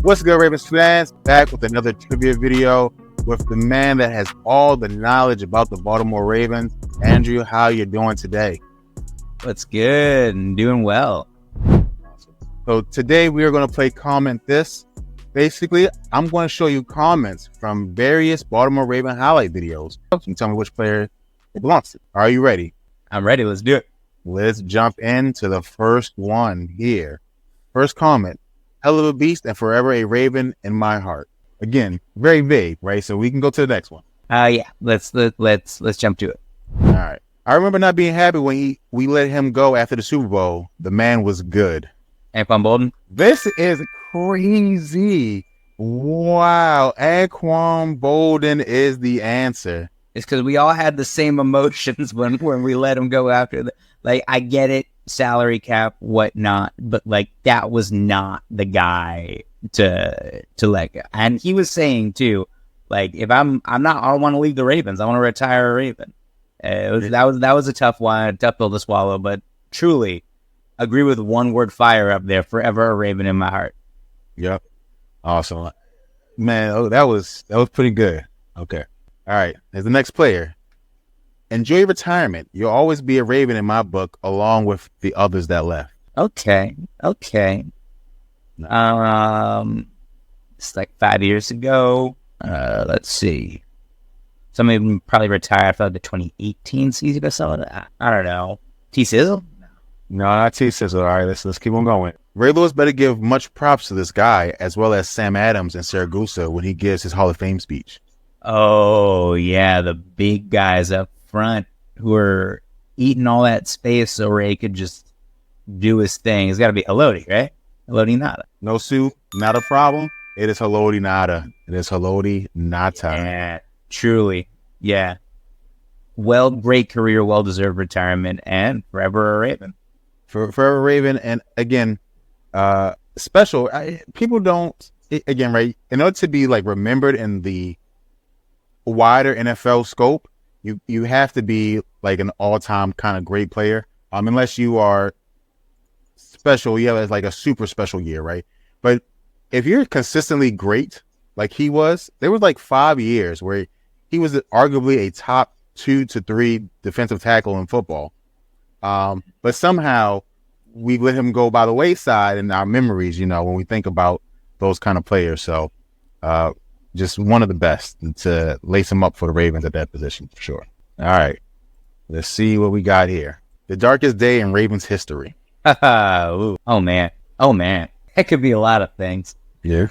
What's good, Ravens fans? Back with another trivia video with the man that has all the knowledge about the Baltimore Ravens. Andrew, how you doing today? What's good? I'm doing well. Awesome. So today we are going to play Comment This. Basically, I'm going to show you comments from various Baltimore Raven highlight videos. You can tell me which player it belongs to. Are you ready? I'm ready. Let's do it. Let's jump into the first one here. First comment. Hell of a beast and forever a Raven in my heart. Again, very vague, right? So we can go to the next one. Yeah. Let's jump to it. All right. I remember not being happy when we let him go after the Super Bowl. The man was good. Anquan Bolden. This is crazy. Wow. Anquan Bolden is the answer. It's because we all had the same emotions when we let him go after the. Like, I get it, salary cap, whatnot, but like that was not the guy to let go. And he was saying too, like, if I don't want to leave the Ravens. I want to retire a Raven. That was a tough one, a tough pill to swallow. But truly, agree with one word fire up there. Forever a Raven in my heart. Yep. Awesome, man. That was pretty good. Okay. All right. There's the next player. Enjoy retirement. You'll always be a Raven in my book, along with the others that left. Okay. It's like 5 years ago. Let's see. Somebody probably retired for the 2018 season or something. I don't know. T-Sizzle? No, not T-Sizzle. All right, let's keep on going. Ray Lewis better give much props to this guy, as well as Sam Adams and Saragusa when he gives his Hall of Fame speech. Oh, yeah, the big guys up front who are eating all that space so Ray could just do his thing. It's got to be Haloti, right? Haloti Nada. No, Sue, not a problem. It is Haloti Nada. It is Haloti Nada. Yeah, truly. Yeah. Well, great career, well-deserved retirement, and forever a Raven. Forever Raven, and again, special. People don't, again, right, in order to be like remembered in the wider NFL scope, you have to be like an all-time kind of great player. Unless you are special, you have like a super special year, right? But if you're consistently great, like he was, there was like 5 years where he was arguably a top 2 to 3 defensive tackle in football. But somehow we let him go by the wayside in our memories, when we think about those kind of players. So just one of the best to lace him up for the Ravens at that position, for sure. All right. Let's see what we got here. The darkest day in Ravens history. Oh, man. That could be a lot of things. Yeah.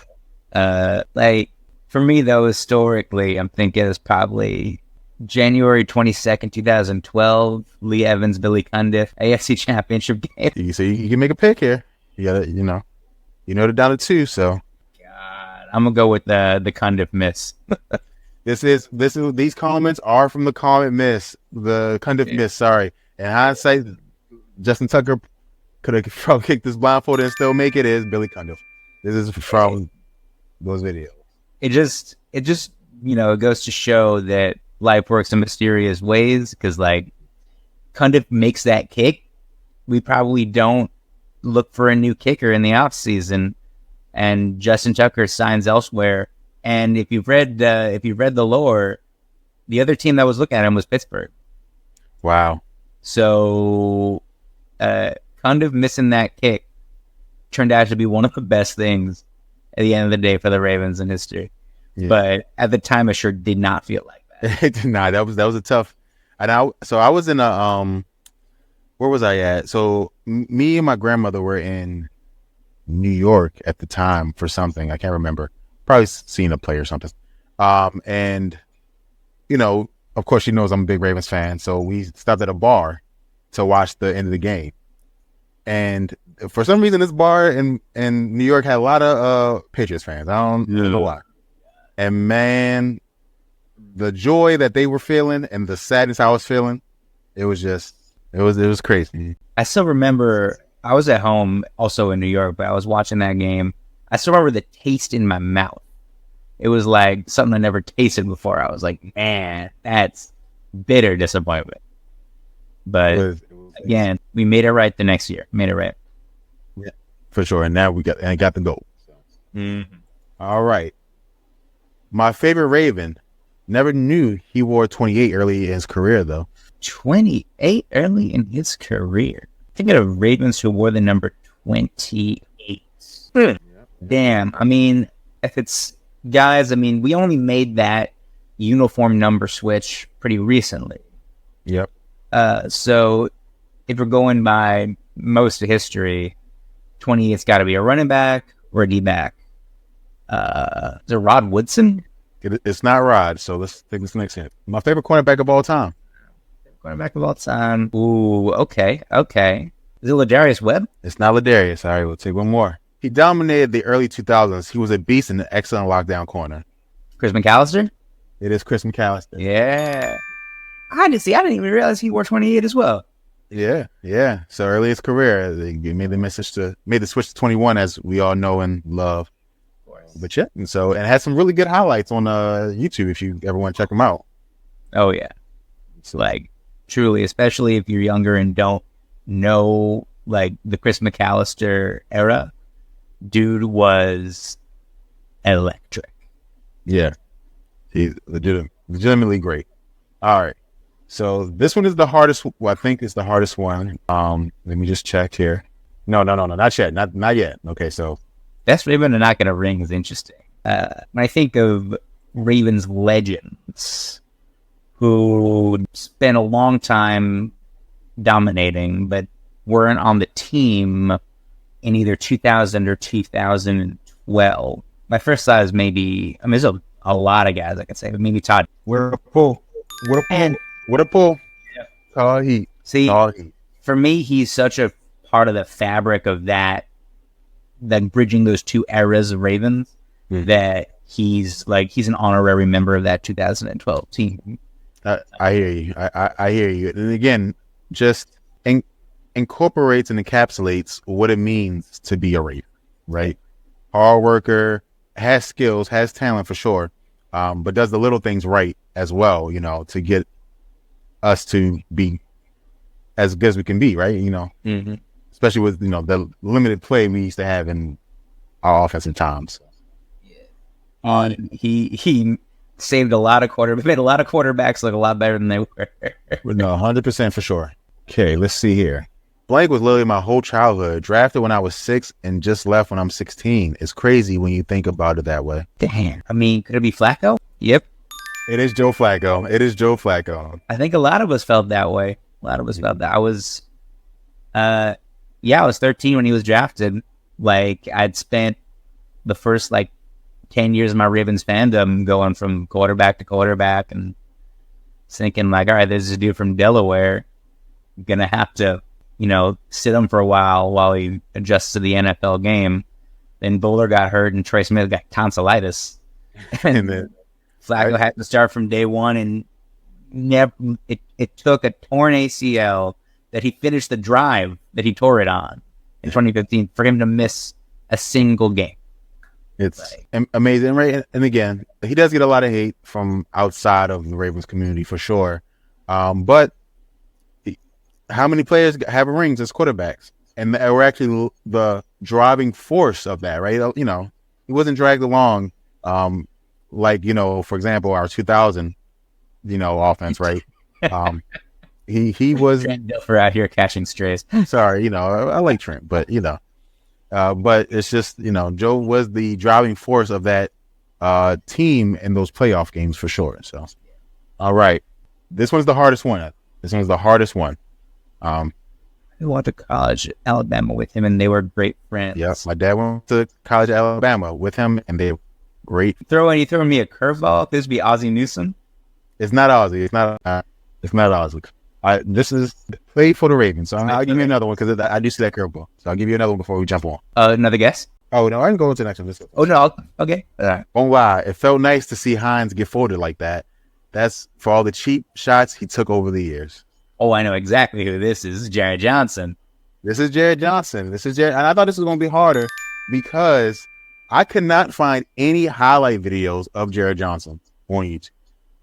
Like, for me, though, historically, I'm thinking it's probably January 22nd, 2012, Lee Evans, Billy Cundiff, AFC Championship game. You can make a pick here. You gotta, they're down to 2, so. God, I'm gonna go with the Cundiff miss. These comments are from the comment miss, the Cundiff miss. Sorry. In hindsight, Justin Tucker could have probably kicked this blindfold and still make it. Is Billy Cundiff. This is from those videos. It just it goes to show that life works in mysterious ways, because like Cundiff makes that kick, we probably don't look for a new kicker in the offseason, and Justin Tucker signs elsewhere. And if you've read the lore, the other team that was looking at him was Pittsburgh. Wow. So Cundiff missing that kick turned out to be one of the best things at the end of the day for the Ravens in history. Yeah. But at the time, it sure did not feel like that. It did not. That was a tough. And I was in a where was I at? So me and my grandmother were in New York at the time for something. I can't remember. Probably seeing a play or something. And of course she knows I'm a big Ravens fan, so we stopped at a bar to watch the end of the game. And for some reason, this bar in New York had a lot of Patriots fans. I don't know why. And man, the joy that they were feeling and the sadness I was feeling, it was crazy. I still remember I was at home also in New York, but I was watching that game. I still remember the taste in my mouth. It was like something I never tasted before. I was like, man, that's bitter disappointment. But again, we made it right the next year. Made it right. Yeah, for sure. And now we got the goal. So. All right. My favorite Raven. Never knew he wore 28 early in his career, though. 28 early in his career. Think of Ravens who wore the number 28. Damn. I mean, if it's guys, I mean, we only made that uniform number switch pretty recently. Yep. So if we're going by most of history, 28's got to be a running back or a D-back. Is it Rod Woodson? It's not Rod, so let's take this next hint. My favorite cornerback of all time. Cornerback of all time. Ooh, okay. Is it Ladarius Webb? It's not Ladarius. All right, we'll take one more. He dominated the early 2000s. He was a beast in the excellent lockdown corner. Chris McAllister? It is Chris McAllister. Yeah. I didn't even realize he wore 28 as well. Yeah. So early in his career, they made the switch to 21, as we all know and love. But yeah, and so it has some really good highlights on YouTube if you ever want to check them out. Oh yeah, it's like truly, especially if you're younger and don't know like the Chris McAllister era, dude was electric. Yeah, he's legitimately great. All right, so this one is the hardest. Well, I think it's the hardest one. Let me just check here. No, not yet, not yet. Okay, so. Best Raven are not going to ring is interesting. When I think of Ravens legends who spent a long time dominating, but weren't on the team in either 2000 or 2012. My first thought is maybe, I mean, there's a lot of guys I could say, but maybe Todd. What a pull. Yeah. Tall heat. See, for me, he's such a part of the fabric of that bridging those two eras of Ravens, that he's an honorary member of that 2012 team. I hear you. I hear you. And again, just incorporates and encapsulates what it means to be a Raven, right? Hard worker, has skills, has talent for sure, but does the little things right as well, to get us to be as good as we can be, right? Especially with the limited play we used to have in our offensive times. Yeah. He saved a lot of made a lot of quarterbacks look a lot better than they were. No, 100% for sure. Okay, let's see here. Blank was literally my whole childhood. Drafted when I was 6 and just left when I'm 16. It's crazy when you think about it that way. Damn. I mean, could it be Flacco? Yep. It is Joe Flacco. I think a lot of us felt that way. I was I was 13 when he was drafted. Like, I'd spent the first 10 years of my Ravens fandom going from quarterback to quarterback and thinking all right, there's this dude from Delaware. I'm gonna have to, sit him for a while he adjusts to the NFL game. Then Bowler got hurt and Troy Smith got tonsillitis. And then Flacco had to start from day one, and it took a torn ACL that he finished the drive that he tore it on in 2015 for him to miss a single game. It's amazing, right? And again, he does get a lot of hate from outside of the Ravens community for sure. But how many players have rings as quarterbacks? And we're actually the driving force of that, right? He wasn't dragged along for example, our 2000, offense, right? He was Trent Dilfer out here catching strays. Sorry, I like Trent, but but it's just Joe was the driving force of that team in those playoff games for sure. So, all right, this one's the hardest one. I went to college at Alabama with him, and they were great friends. Yeah, my dad went to college at Alabama with him, and they were great. You throwing me a curveball? This would be Ozzie Newsome. It's not Ozzie. It's not Ozzie. This is played for the Ravens, so I'll give you another one because I do see that curveball. So I'll give you another one before we jump on. Another guess? Oh no, I can go into the next one. Oh no, okay. All right. Won't lie, it felt nice to see Hines get folded like that. That's for all the cheap shots he took over the years. Oh, I know exactly who this is. Jared Johnson. And I thought this was going to be harder because I could not find any highlight videos of Jared Johnson on YouTube.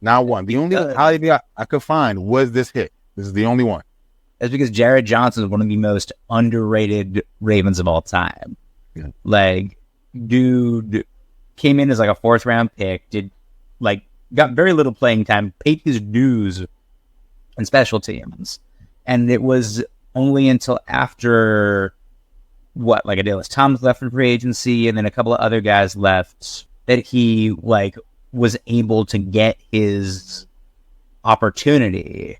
Not one. The only highlight video I could find was this hit. This is the only one. That's because Jared Johnson is one of the most underrated Ravens of all time. Yeah. dude came in as like a 4th-round pick, got very little playing time, paid his dues in special teams, and it was only until after like Adelius Thomas left for free agency, and then a couple of other guys left, that he like was able to get his opportunity.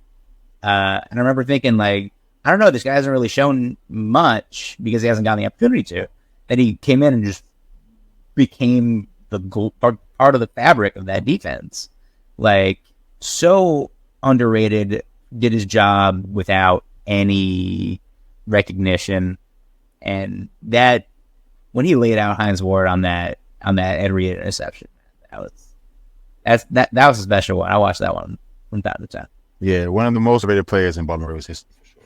And I remember thinking, like, I don't know, this guy hasn't really shown much because he hasn't gotten the opportunity to. That he came in and just became the part of the fabric of that defense. Like, so underrated, did his job without any recognition. And that, when he laid out Hines Ward on that Ed Reed interception, that was a special one. I watched that one from time to time. Yeah, one of the most rated players in Baltimore Ravens history for sure.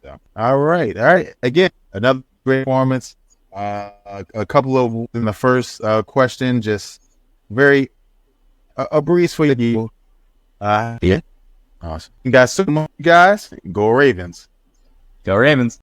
So, all right. Again, another great performance. A couple of in the first question, just very a breeze for you. Yeah, awesome. You guys, so much, guys. Go Ravens. Go Ravens.